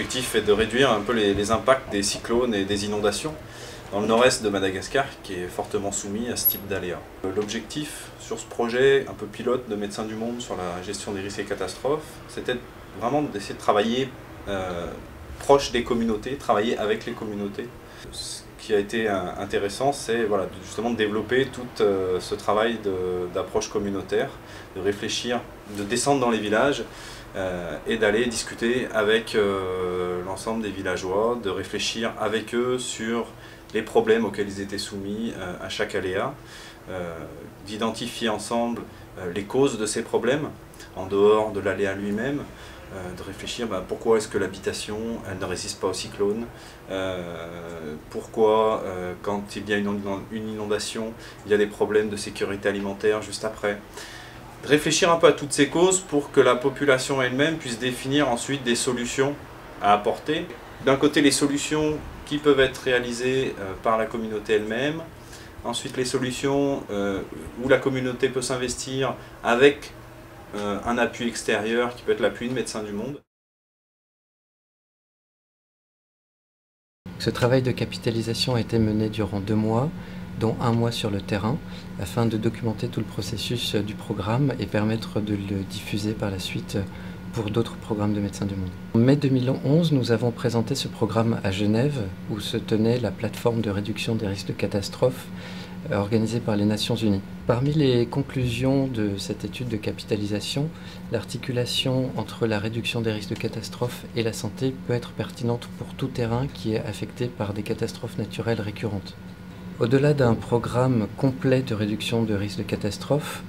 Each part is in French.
L'objectif est de réduire un peu les impacts des cyclones et des inondations dans le nord-est de Madagascar, qui est fortement soumis à ce type d'aléas. L'objectif sur ce projet un peu pilote de Médecins du Monde sur la gestion des risques et catastrophes, c'était vraiment d'essayer de travailler proche des communautés, travailler avec les communautés. Ce qui a été intéressant, c'est justement de développer tout ce travail d'approche communautaire, de réfléchir, de descendre dans les villages et d'aller discuter avec l'ensemble des villageois, de réfléchir avec eux sur les problèmes auxquels ils étaient soumis à chaque aléa, d'identifier ensemble les causes de ces problèmes, en dehors de l'aléa lui-même, de réfléchir pourquoi est-ce que l'habitation ne résiste pas au cyclone, pourquoi quand il y a une inondation, il y a des problèmes de sécurité alimentaire juste après. De réfléchir un peu à toutes ces causes pour que la population elle-même puisse définir ensuite des solutions à apporter. D'un côté, les solutions qui peuvent être réalisées par la communauté elle-même, ensuite les solutions où la communauté peut s'investir avec un appui extérieur qui peut être l'appui de Médecins du Monde. Ce travail de capitalisation a été mené durant 2 mois, dont 1 mois sur le terrain, afin de documenter tout le processus du programme et permettre de le diffuser par la suite pour d'autres programmes de Médecins du Monde. En mai 2011, nous avons présenté ce programme à Genève, où se tenait la plateforme de réduction des risques de catastrophe organisée par les Nations Unies. Parmi les conclusions de cette étude de capitalisation, l'articulation entre la réduction des risques de catastrophe et la santé peut être pertinente pour tout terrain qui est affecté par des catastrophes naturelles récurrentes. Au-delà d'un programme complet de réduction de risques de catastrophe,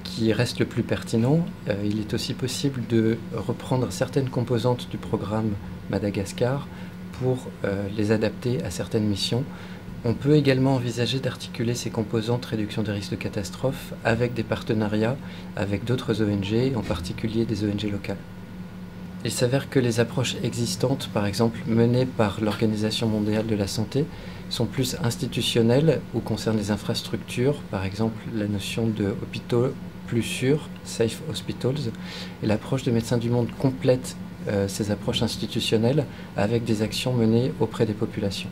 qui reste le plus pertinent, il est aussi possible de reprendre certaines composantes du programme Madagascar pour les adapter à certaines missions. On peut également envisager d'articuler ces composantes réduction des risques de catastrophe avec des partenariats avec d'autres ONG, en particulier des ONG locales. Il s'avère que les approches existantes, par exemple menées par l'Organisation mondiale de la santé, sont plus institutionnelles ou concernent les infrastructures, par exemple la notion de hôpitaux plus sûrs, safe hospitals, et l'approche de Médecins du Monde complète ces approches institutionnelles avec des actions menées auprès des populations.